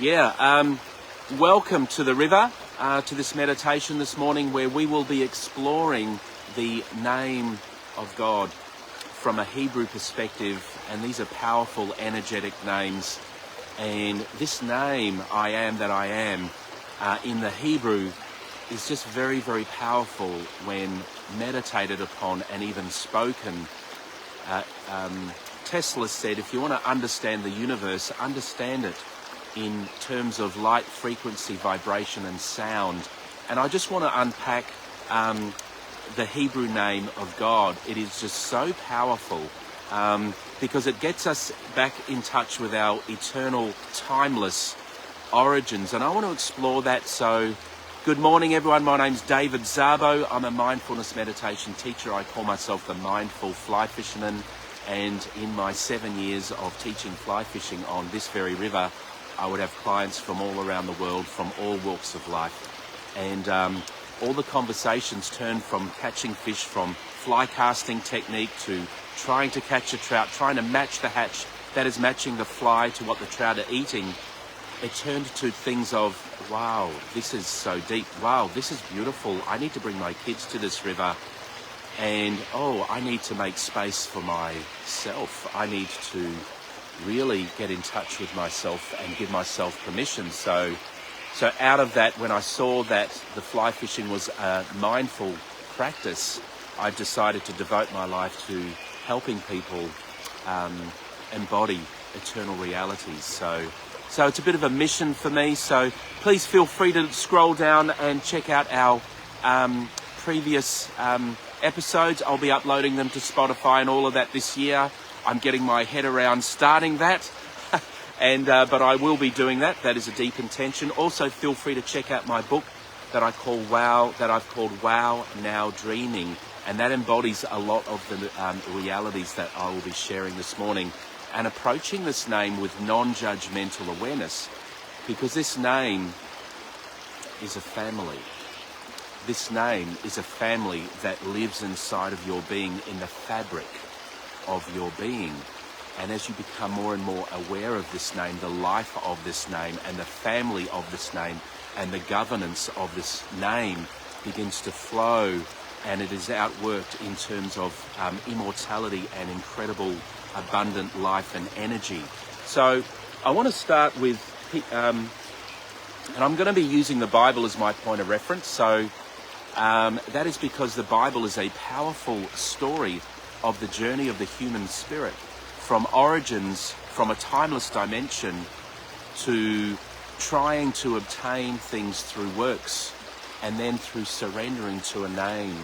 Welcome to the river, to this meditation this morning where we will be exploring the name of God from a Hebrew perspective, and these are powerful, energetic names. And this name, I am that I am, in the Hebrew is just very, very powerful when meditated upon and even spoken. Tesla said, if you want to understand the universe, understand it in terms of light, frequency, vibration and sound. And I just want to unpack the Hebrew name of God. It is just so powerful because it gets us back in touch with our eternal, timeless origins. And I want to explore that. So good morning, everyone. My name's David Zabo. I'm a mindfulness meditation teacher. I call myself the Mindful Fly Fisherman. And in my 7 years of teaching fly fishing on this very river, I would have clients from all around the world, from all walks of life. And all the conversations turn from catching fish, from fly casting technique to trying to catch a trout, trying to match the hatch that is matching the fly to what the trout are eating. It turned to things of, wow, this is so deep. Wow, this is beautiful. I need to bring my kids to this river. And, I need to make space for myself. I need to really get in touch with myself and give myself permission. So out of that, when I saw that the fly fishing was a mindful practice, I decided to devote my life to helping people embody eternal realities. So it's a bit of a mission for me. So please feel free to scroll down and check out our previous episodes. I'll be uploading them to Spotify and all of that this year. I'm getting my head around starting that, but I will be doing that. That is a deep intention. Also, feel free to check out my book that I've called Wow Now Dreaming, and that embodies a lot of the realities that I will be sharing this morning, and approaching this name with non-judgmental awareness, because this name is a family. This name is a family that lives inside of your being, in the fabric of your being. And as you become more and more aware of this name, the life of this name and the family of this name and the governance of this name begins to flow, and it is outworked in terms of immortality and incredible abundant life and energy. So I want to start with, and I'm going to be using the Bible as my point of reference. So that is because the Bible is a powerful story of the journey of the human spirit, from origins, from a timeless dimension, to trying to obtain things through works, and then through surrendering to a name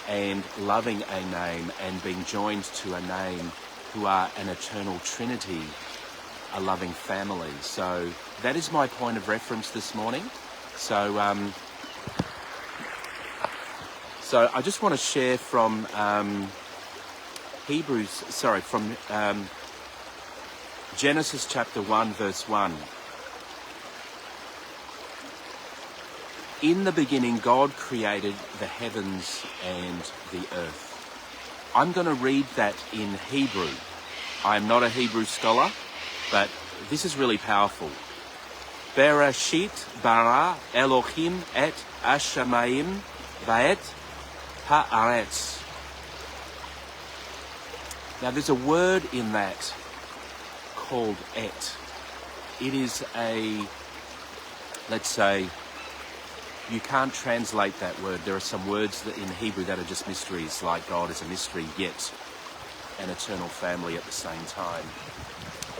and loving a name and being joined to a name, who are an eternal trinity, a loving family. So that is my point of reference this morning. So I just want to share from Genesis chapter 1, verse 1. In the beginning, God created the heavens and the earth. I'm going to read that in Hebrew. I'm not a Hebrew scholar, but this is really powerful. Bereshit bara Elohim et hashamayim va'et haaretz. Now there's a word in that called et. It is let's say, you can't translate that word. There are some words that in Hebrew that are just mysteries, like God is a mystery, yet an eternal family at the same time.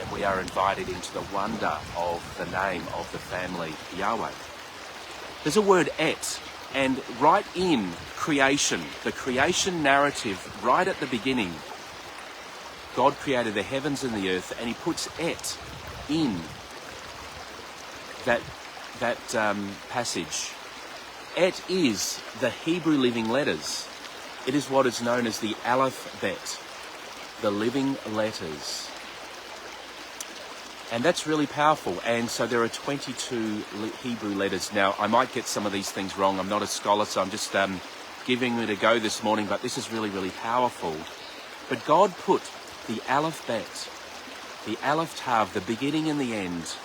And we are invited into the wonder of the name of the family, Yahweh. There's a word et, and right in creation, the creation narrative, right at the beginning, God created the heavens and the earth, and he puts et in that passage. Et is the Hebrew living letters. It is what is known as the alphabet, the living letters. And that's really powerful. And so there are 22 Hebrew letters. Now, I might get some of these things wrong. I'm not a scholar, so I'm just giving it a go this morning, but this is really, really powerful. But God put the alphabet, the Aleph Tav, the beginning and the end,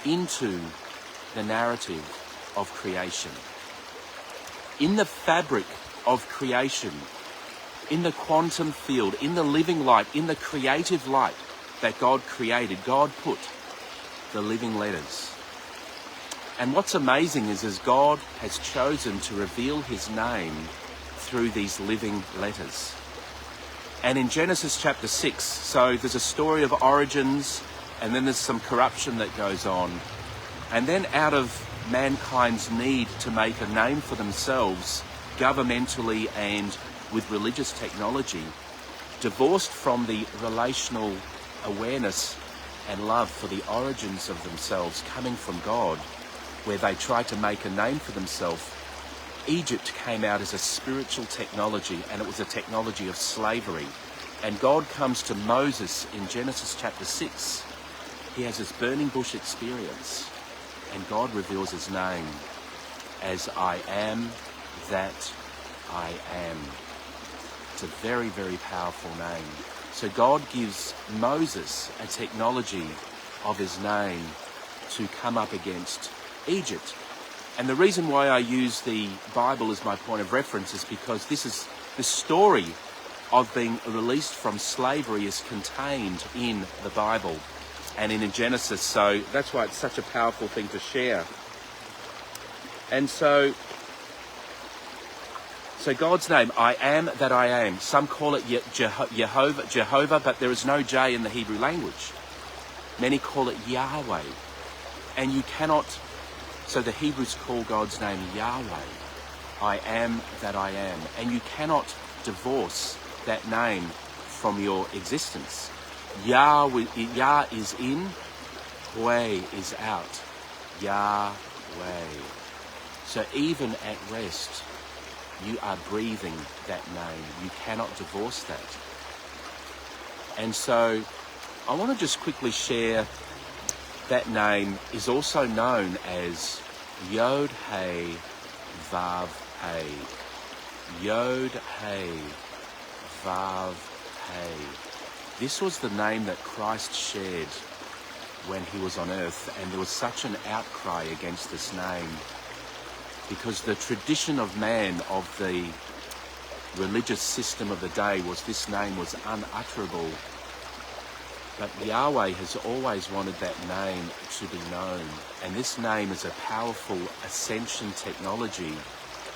into the narrative of creation. In the fabric of creation, in the quantum field, in the living light, in the creative light that God created, God put the living letters. And what's amazing is as God has chosen to reveal his name through these living letters. And in Genesis chapter 6, so there's a story of origins, and then there's some corruption that goes on. And then out of mankind's need to make a name for themselves, governmentally and with religious technology, divorced from the relational awareness and love for the origins of themselves coming from God, where they tried to make a name for themselves, Egypt came out as a spiritual technology, and it was a technology of slavery. And God comes to Moses in Genesis chapter 6. He has this burning bush experience, and God reveals his name as I am that I am. It's a very, very powerful name. So God gives Moses a technology of his name to come up against Egypt. And the reason why I use the Bible as my point of reference is because the story of being released from slavery is contained in the Bible and in Genesis. So that's why it's such a powerful thing to share. And so God's name, I am that I am. Some call it Jehovah, but there is no J in the Hebrew language. Many call it Yahweh. And you cannot, so the Hebrews call God's name Yahweh. I am that I am. And you cannot divorce that name from your existence. Yah is in, Way is out. Yahweh. So even at rest, you are breathing that name. You cannot divorce that. And so I want to just quickly share that name is also known as Yod Hey Vav Hey. Yod Hey Vav Hey. This was the name that Christ shared when he was on earth, and there was such an outcry against this name because the tradition of man, of the religious system of the day, was this name was unutterable. But Yahweh has always wanted that name to be known. And this name is a powerful ascension technology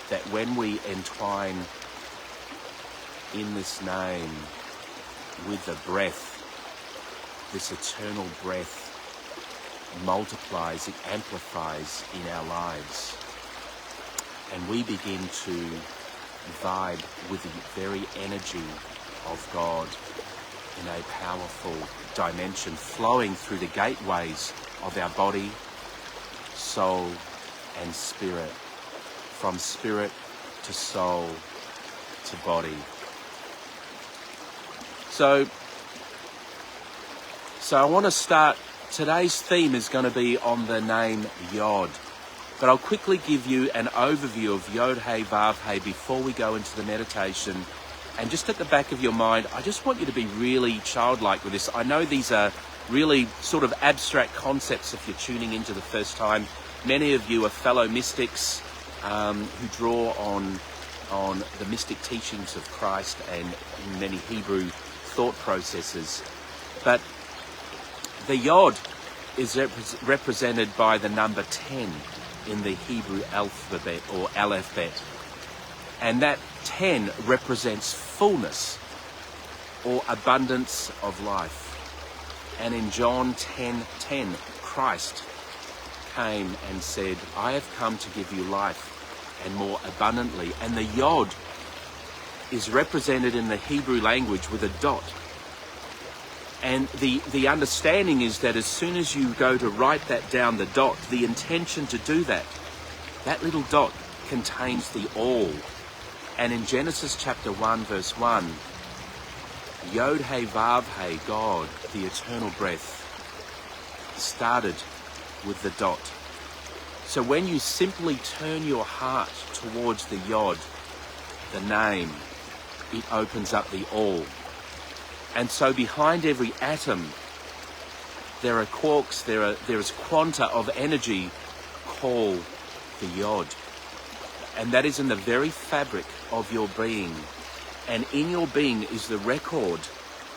that when we entwine in this name with the breath, this eternal breath multiplies, it amplifies in our lives. And we begin to vibe with the very energy of God in a powerful dimension, flowing through the gateways of our body, soul, and spirit, from spirit to soul to body. So I want to start, today's theme is going to be on the name Yod. But I'll quickly give you an overview of Yod Hey Vav Hey before we go into the meditation. And just at the back of your mind, I just want you to be really childlike with this. I know these are really sort of abstract concepts if you're tuning in for the first time. Many of you are fellow mystics who draw on the mystic teachings of Christ and many Hebrew thought processes. But the Yod is represented by the number 10 in the Hebrew alphabet or alphabet. And that 10 represents fullness or abundance of life. And in John 10:10, Christ came and said, I have come to give you life and more abundantly. And the Yod is represented in the Hebrew language with a dot. And the understanding is that as soon as you go to write that down, the dot, the intention to do that, that little dot contains the all. And in Genesis chapter 1, verse 1, Yod Hey Vav Hey, God, the eternal breath, started with the dot. So when you simply turn your heart towards the Yod, the name, it opens up the all. And so behind every atom there are quarks, there is quanta of energy called the Yod. And that is in the very fabric of your being. And in your being is the record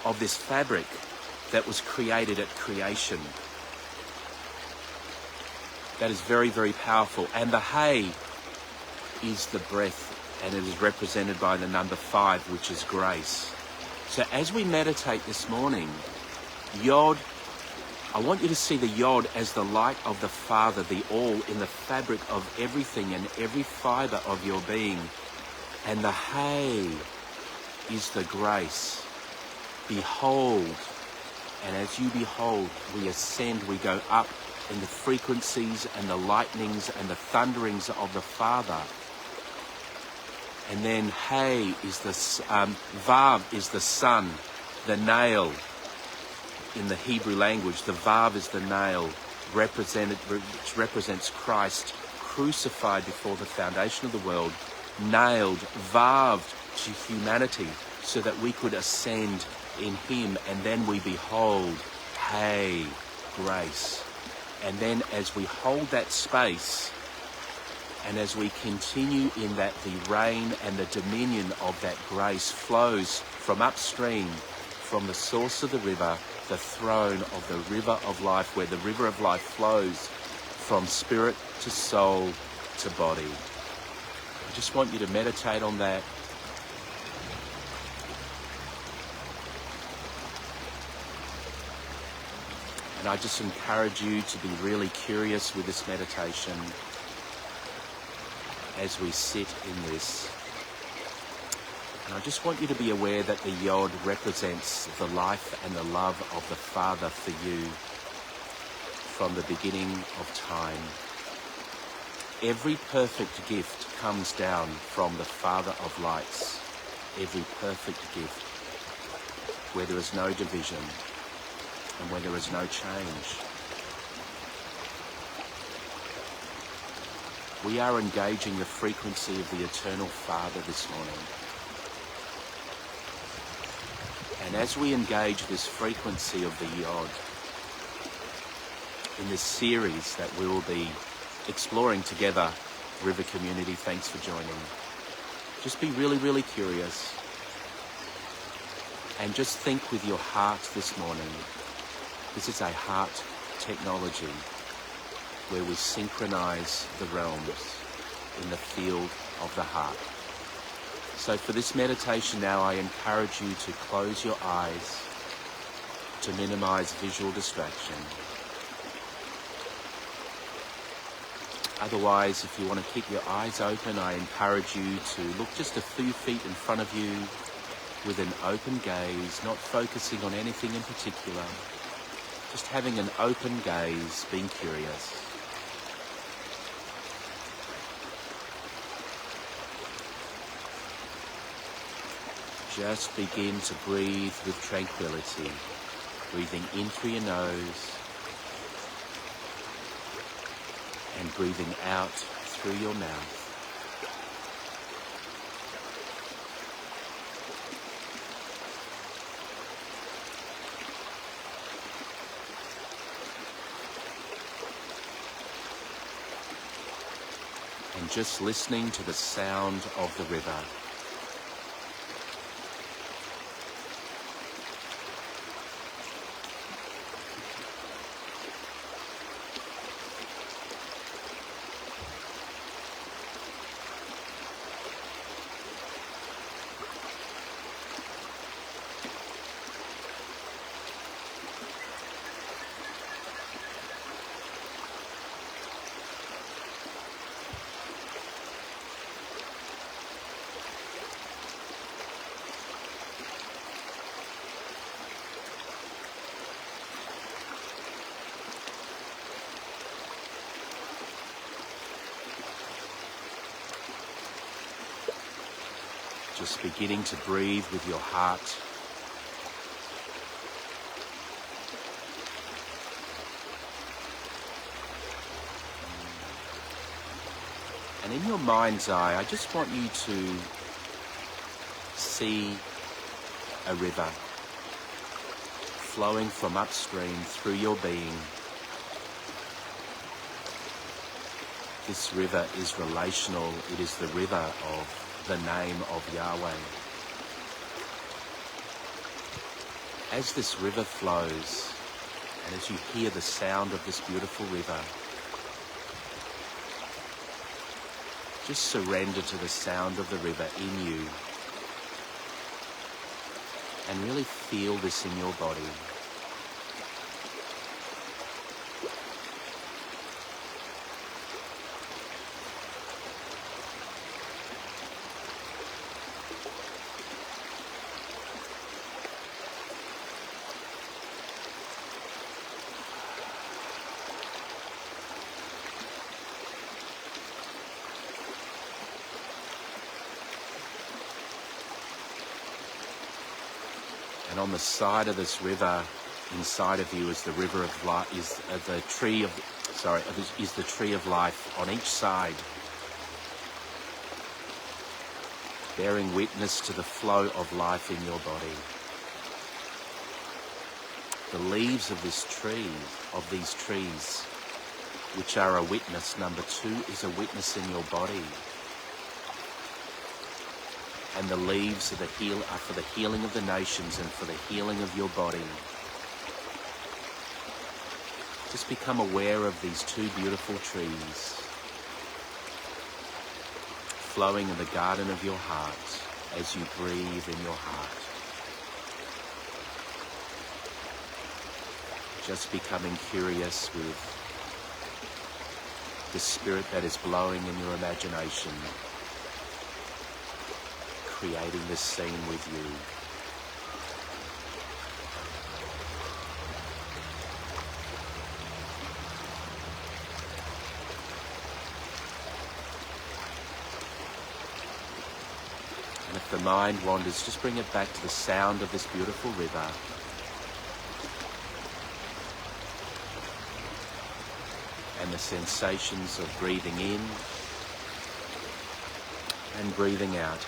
of this fabric that was created at creation. That is very, very powerful. And the hay is the breath, and it is represented by the number 5, which is grace. So as we meditate this morning, Yod, I want you to see the Yod as the light of the Father, the all in the fabric of everything and every fiber of your being. And the hay is the grace. Behold, and as you behold, we ascend, we go up in the frequencies and the lightnings and the thunderings of the Father. And then hay is the, Vav is the sun, the nail. In the Hebrew language, the Vav is the nail, which represents Christ crucified before the foundation of the world, nailed, Vaved to humanity so that we could ascend in him. And then we behold, hey, grace. And then as we hold that space, and as we continue in that, the reign and the dominion of that grace flows from upstream, from the source of the river, the throne of the river of life, where the river of life flows from spirit to soul to body. I just want you to meditate on that. And I just encourage you to be really curious with this meditation as we sit in this. And I just want you to be aware that the Yod represents the life and the love of the Father for you from the beginning of time. Every perfect gift comes down from the Father of lights. Every perfect gift, where there is no division and where there is no change. We are engaging the frequency of the Eternal Father this morning. And as we engage this frequency of the Yod in this series that we will be exploring together, River Community, thanks for joining. Just be really, really curious and just think with your heart this morning. This is a heart technology where we synchronize the realms in the field of the heart. So for this meditation now, I encourage you to close your eyes to minimize visual distraction. Otherwise, if you want to keep your eyes open, I encourage you to look just a few feet in front of you with an open gaze, not focusing on anything in particular, just having an open gaze, being curious. Just begin to breathe with tranquility, breathing in through your nose and breathing out through your mouth. And just listening to the sound of the river. Just beginning to breathe with your heart. And in your mind's eye, I just want you to see a river flowing from upstream through your being. This river is relational. It is the river of the name of Yahweh. As this river flows, and as you hear the sound of this beautiful river, just surrender to the sound of the river in you and really feel this in your body. And on the side of this river, inside of you, is the river of life, is the tree of life on each side, bearing witness to the flow of life in your body. The leaves of these trees, which are a witness. Number 2 is a witness in your body. And the leaves are for the healing of the nations and for the healing of your body. Just become aware of these 2 beautiful trees flowing in the garden of your heart as you breathe in your heart. Just becoming curious with the spirit that is blowing in your imagination, creating this scene with you. And if the mind wanders, just bring it back to the sound of this beautiful river. And the sensations of breathing in and breathing out.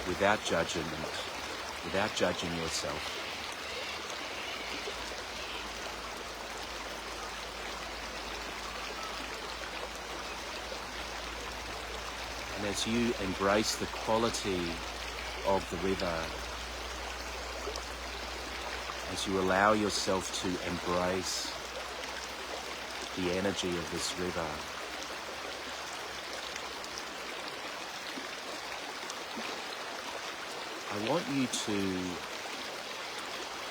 Without judgment, without judging yourself. And as you embrace the quality of the river, as you allow yourself to embrace the energy of this river, I want you to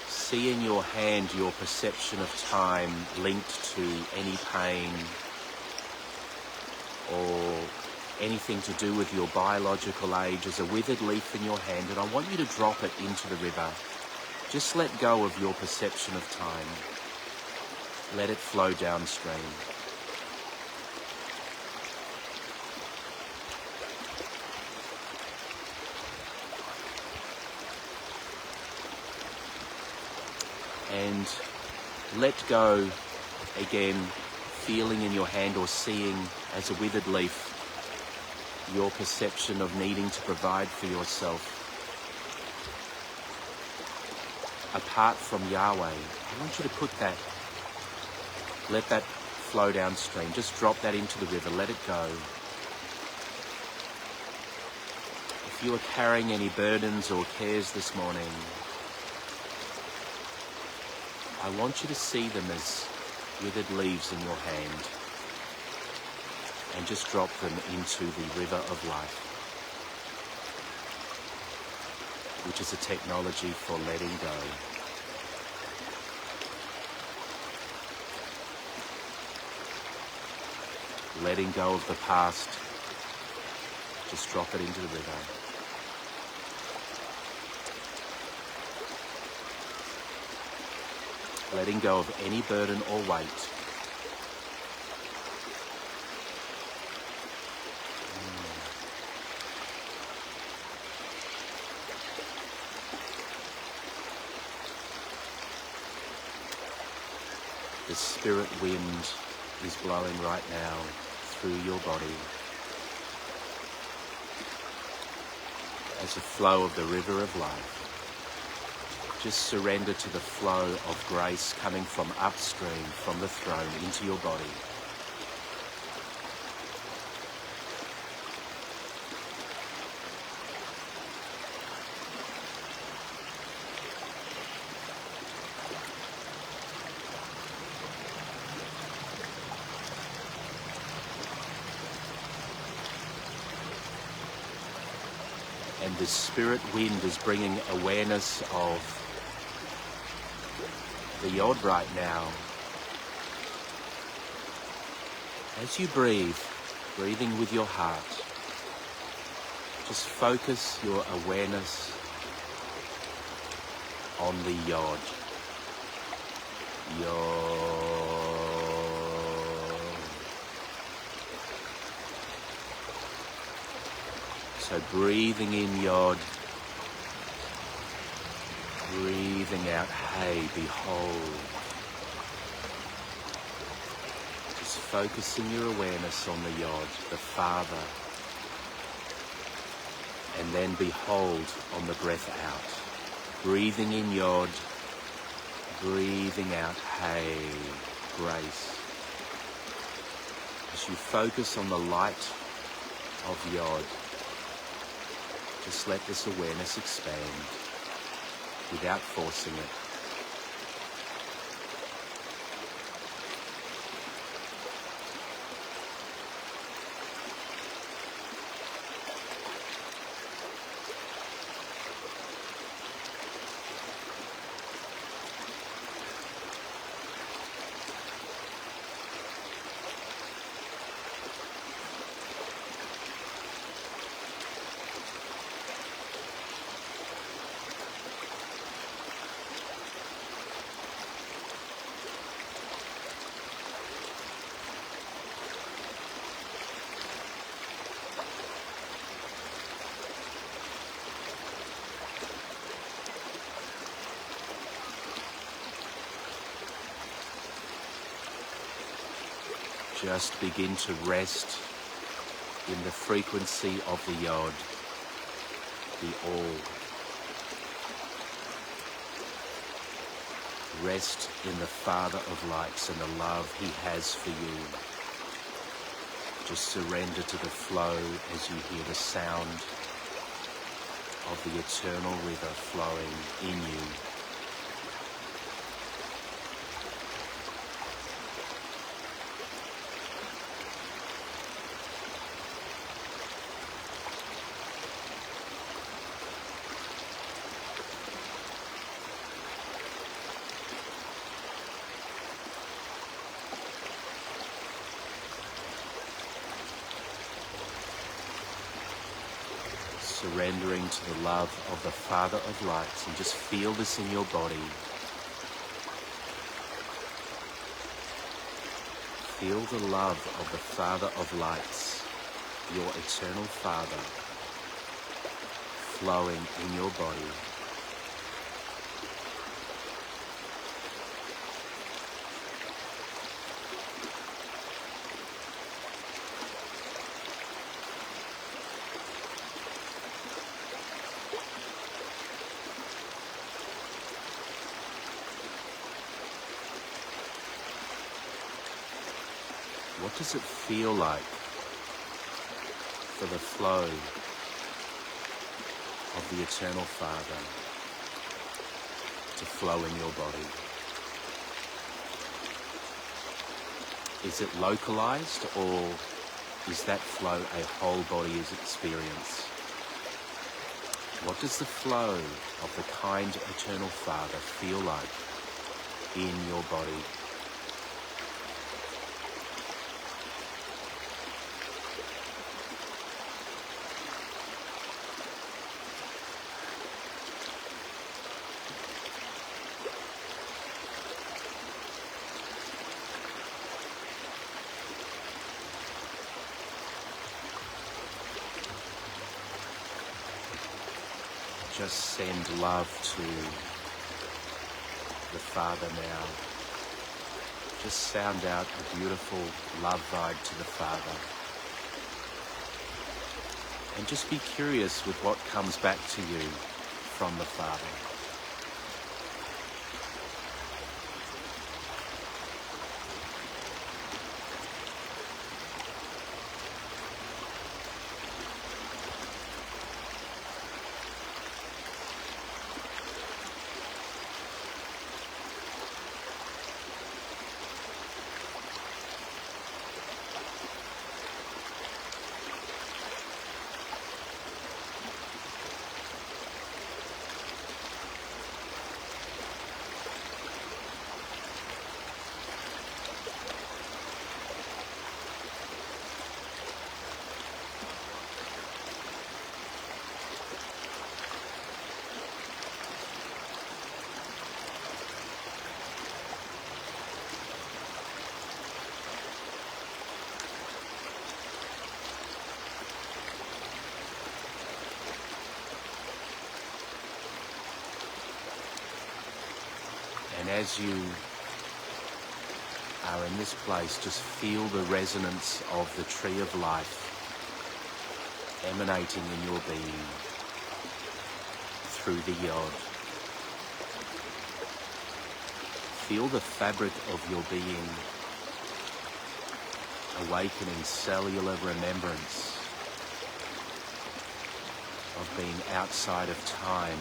see in your hand your perception of time linked to any pain or anything to do with your biological age as a withered leaf in your hand, and I want you to drop it into the river. Just let go of your perception of time. Let it flow downstream. And let go again, feeling in your hand or seeing as a withered leaf your perception of needing to provide for yourself. Apart from Yahweh, I want you to put that, let that flow downstream. Just drop that into the river, let it go. If you are carrying any burdens or cares this morning, I want you to see them as withered leaves in your hand and just drop them into the river of life, which is a technology for letting go. Letting go of the past, just drop it into the river. Letting go of any burden or weight. The spirit wind is blowing right now through your body as a flow of the river of life. Just surrender to the flow of grace coming from upstream, from the throne into your body. And the spirit wind is bringing awareness of the yod right now. As you breathe, breathing with your heart, just focus your awareness on the yod. Yod. So breathing in yod, breathing out hey, behold. Just focusing your awareness on the yod, the Father, and then behold on the breath out. Breathing in yod, breathing out hey, grace. As you focus on the light of yod, just let this awareness expand without forcing it. Just begin to rest in the frequency of the yod, the all. Rest in the Father of lights and the love he has for you. Just surrender to the flow as you hear the sound of the eternal river flowing in you. Surrendering to the love of the Father of lights, and just feel this in your body. Feel the love of the Father of lights, your eternal Father, flowing in your body. What does it feel like for the flow of the eternal Father to flow in your body? Is it localized, or is that flow a whole body experience? What does the flow of the kind eternal Father feel like in your body? Just send love to the Father now. Just sound out a beautiful love vibe to the Father. And just be curious with what comes back to you from the Father. as you are in this place, just feel the resonance of the tree of life emanating in your being through the yod. Feel the fabric of your being awakening cellular remembrance of being outside of time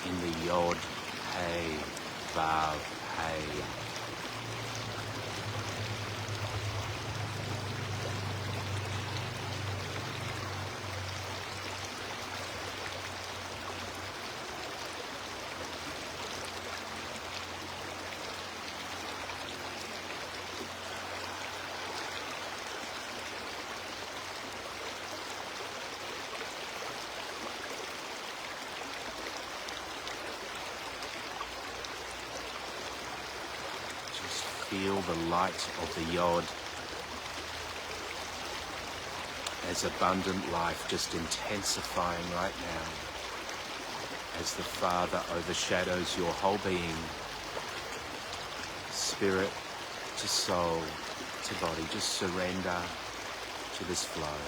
in the yod, hey, vav, hey. Feel the light of the yod as abundant life just intensifying right now as the Father overshadows your whole being, spirit to soul to body. Just surrender to this flow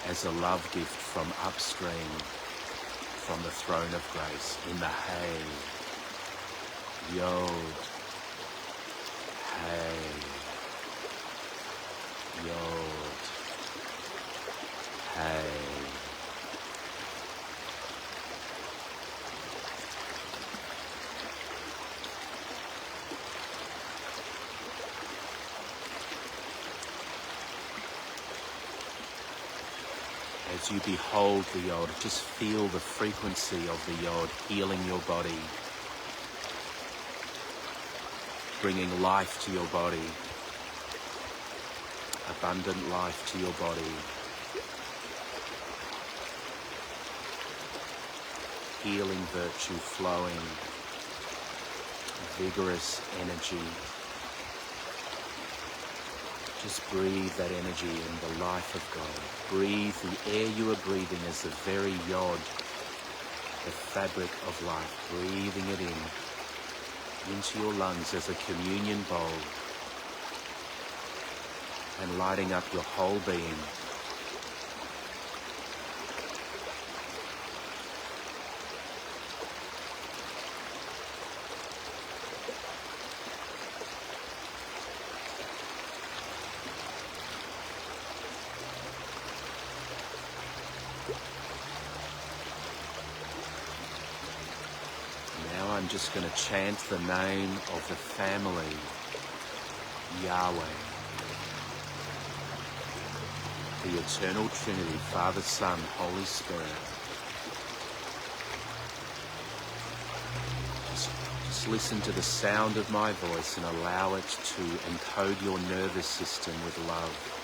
as a love gift from upstream, from the throne of grace in the hay, yod, hey, yod, hey. As you behold the yod, just feel the frequency of the yod healing your body, bringing life to your body, abundant life to your body, healing virtue flowing, vigorous energy. Just breathe that energy in the life of God. Breathe the air you are breathing as the very yod, the fabric of life, breathing it in into your lungs as a communion bowl and lighting up your whole being. I'm just going to chant the name of the family, Yahweh, the Eternal Trinity, Father, Son, Holy Spirit. Just listen to the sound of my voice and allow it to encode your nervous system with love.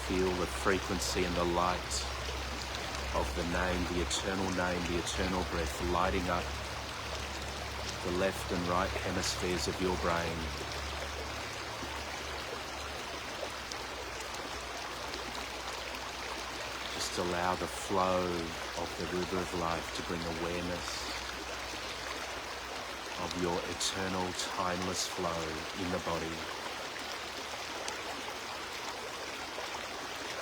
Feel the frequency and the light of the name, the eternal breath, lighting up the left and right hemispheres of your brain. Just allow the flow of the river of life to bring awareness of your eternal, timeless flow in the body.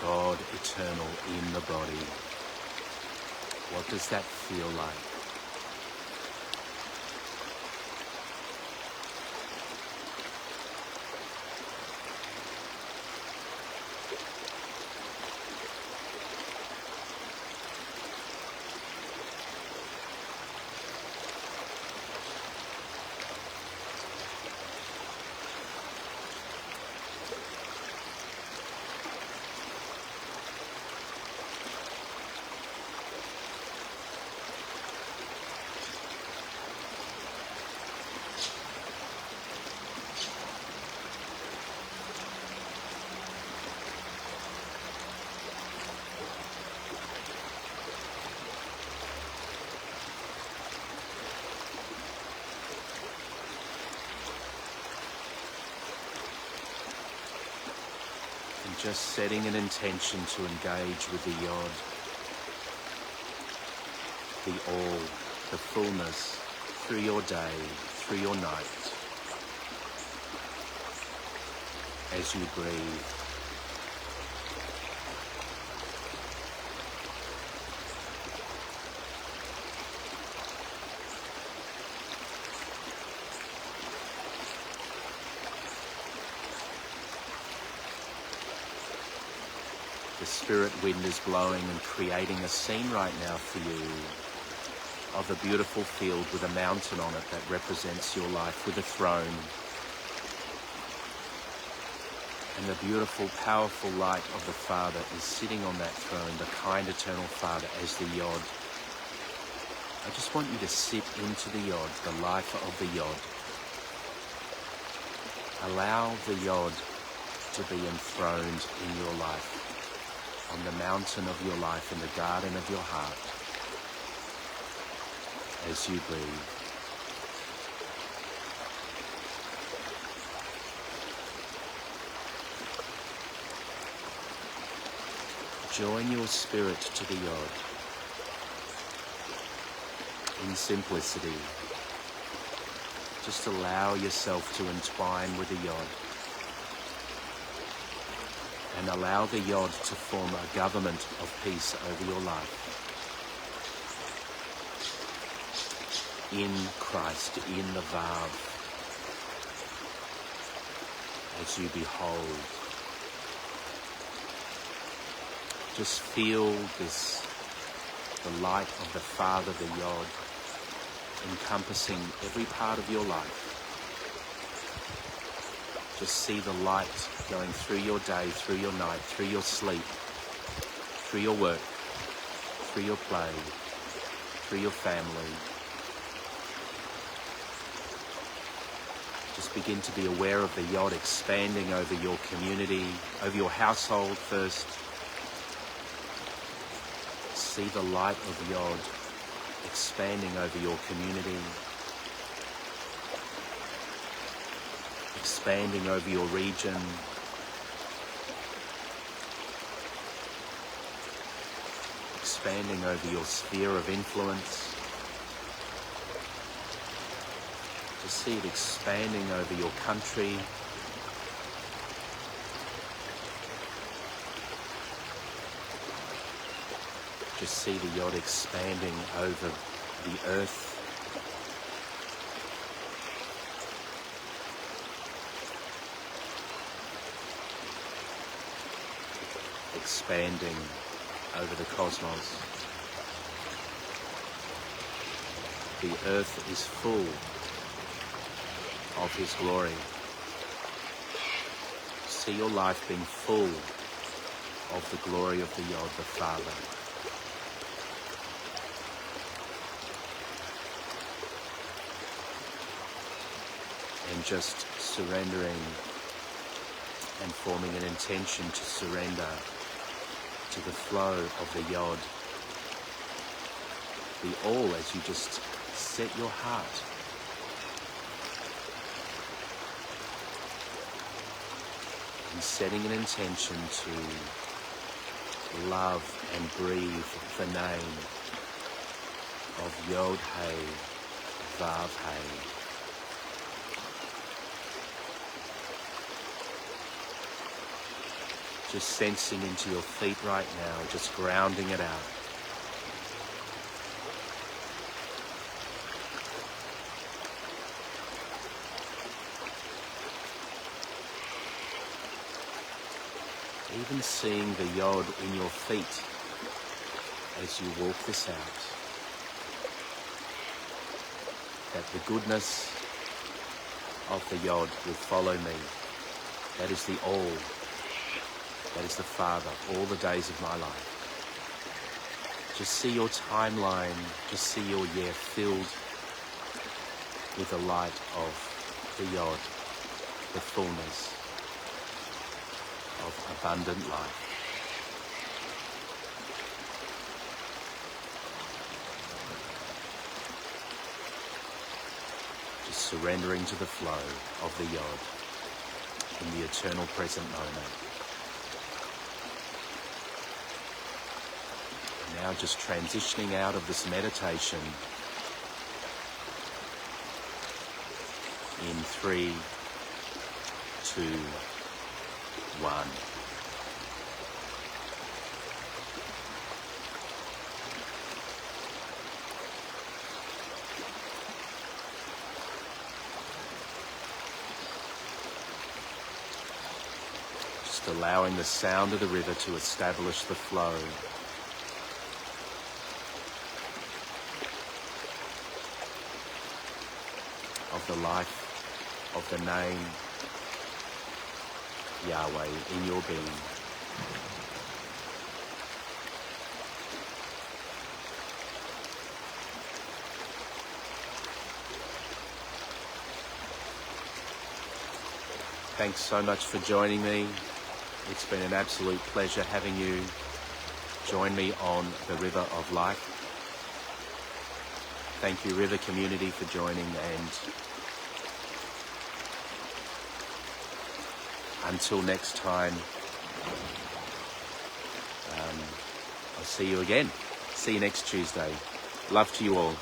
God eternal in the body. What does that feel like? Just setting an intention to engage with the Yod, the all, the fullness, through your day, through your night, as you breathe. The spirit wind is blowing and creating a scene right now for you of a beautiful field with a mountain on it that represents your life, with a throne. And the beautiful, powerful light of the Father is sitting on that throne, the kind, eternal Father, as the Yod. I just want you to sit into the Yod, the life of the Yod. Allow the Yod to be enthroned in your life, on the mountain of your life, in the garden of your heart, as you breathe. Join your spirit to the Yod in simplicity. Just allow yourself to entwine with the Yod, and allow the Yod to form a government of peace over your life. In Christ, in the Vav, as you behold. Just feel this, the light of the Father, the Yod, encompassing every part of your life. Just see the light going through your day, through your night, through your sleep, through your work, through your play, through your family. Just begin to be aware of the Yod expanding over your community, over your household first. See the light of Yod expanding over your community, expanding over your region, expanding over your sphere of influence. Just see it expanding over your country, just see the Yod expanding over the earth. Expanding over the cosmos. The earth is full of His glory. See your life being full of the glory of the Yod, the Father. And just surrendering and forming an intention to surrender to the flow of the Yod, the all, as you just set your heart and setting an intention to love and breathe the name of Yod Hey Vav Hey. Just sensing into your feet right now, just grounding it out. Even seeing the yod in your feet as you walk this out. That the goodness of the yod will follow me. That is the all. That is the Father, all the days of my life. Just see your timeline, just see your year filled with the light of the yod, the fullness of abundant life. Just surrendering to the flow of the yod in the eternal present moment. And now just transitioning out of this meditation in 3, 2, 1. Just allowing the sound of the river to establish the flow. Of the life of the name Yahweh in your being. Thanks so much for joining me. It's been an absolute pleasure having you join me on the River of Life. Thank you, River community, for joining, and until next time, I'll see you again. See you next Tuesday. Love to you all.